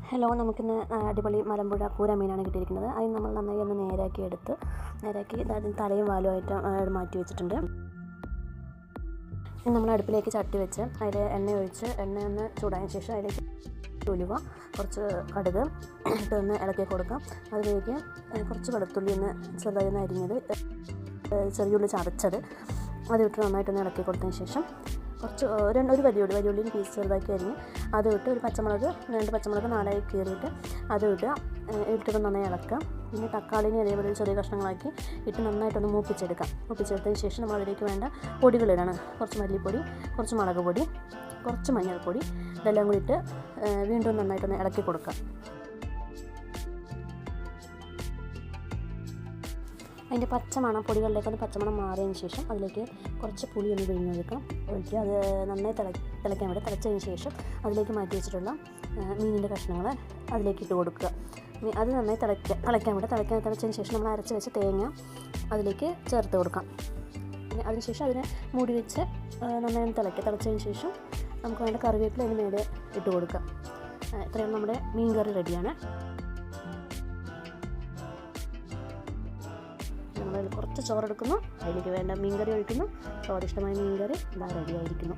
Hello, നമുക്കിന്ന് അടിപൊളി മലമ്പുഴ കൂര മീനാണ് കിട്ടിയിരിക്കുന്നത്. അതിന് നമ്മൾ നന്നായി ഒന്ന് നേരാക്കി അതിന് തലയും വാലുമായിട്ട് മാറ്റി വെച്ചിട്ടുണ്ട്. ഇനി നമ്മൾ അടുപ്പിലേക്ക് ചട്ടി വെച്ച് അതിൽ എണ്ണ ഒഴിച്ച് എണ്ണ ഒന്ന് ചൂടായതിനു ശേഷം അതിലേക്ക് ഉലുവ, കുറച്ച് കടുക് ഇട്ടൊന്ന് ഇളക്കി കൊടുക്കാം. അതിലേക്ക് കുറച്ച് വെളുത്തുള്ളി ഒന്ന് ചെറുതായി ഒന്ന് അരിഞ്ഞത്, ചെറിയുള്ളി ചതച്ചത് അതിട്ട് നന്നായിട്ടൊന്ന് ഇളക്കി കൊടുത്തതിന് ശേഷം ഒരു വലിയുള്ളിന് പീസ് ചെറുതാക്കി അരിഞ്ഞ് അത് ഇട്ട് ഒരു പച്ചമുളക് 2 പച്ചമുളക് 4ആയി കീറിയിട്ട് അത് ഇട്ടിട്ട് നന്നായി ഇളക്കാം. പിന്നെ തക്കാളിനെ അതേപോലെ ചെറിയ കഷ്ണങ്ങളാക്കി ഇട്ട് നന്നായിട്ടൊന്ന് മൂപ്പിച്ചെടുത്തതിന് ശേഷം നമ്മൾ അതിലേക്ക് വേണ്ട പൊടികളിടാണ്. കുറച്ച് മല്ലിപ്പൊടി, കുറച്ച് മുളക് പൊടി, കുറച്ച് മഞ്ഞൾപ്പൊടി, ഇതെല്ലാം കൂടി ഇട്ട് വീണ്ടും നന്നായിട്ടൊന്ന് ഇളക്കി കൊടുക്കാം. അതിൻ്റെ പൊടികളിലേക്കൊന്ന് പച്ചമണം മാറിയതിന് ശേഷം അതിലേക്ക് കുറച്ച് പുളി ഒന്ന് ഒഴിക്കുക. അത് നന്നായി തിളയ്ക്കാൻ വേണ്ടി തിളച്ചതിന് ശേഷം അതിലേക്ക് മാറ്റി വെച്ചിട്ടുള്ള മീനിൻ്റെ കഷ്ണങ്ങൾ അതിലേക്ക് ഇട്ട് കൊടുക്കുക. അത് നന്നായി തിളച്ചതിന് ശേഷം നമ്മൾ അരച്ച് വെച്ച തേങ്ങ അതിലേക്ക് ചേർത്ത് കൊടുക്കാം. പിന്നെ അതിനുശേഷം അതിനെ മൂടി വെച്ച് നന്നായി തിളച്ചതിന് ശേഷം നമുക്ക് വേണ്ട കറിവേപ്പില അതിന് മേലെ ഇട്ട് കൊടുക്കാം. ഇത്രയും നമ്മുടെ മീൻ കറി റെഡിയാണ്. നമ്മളതിൽ കുറച്ച് ചോറെടുക്കുന്നു, അതിലേക്ക് വേണ്ട മീൻകറി ഒഴിക്കുന്നു. സ്വാദിഷ്ടമായ മീൻകറി ഇതാ റെഡിയായിരിക്കുന്നു.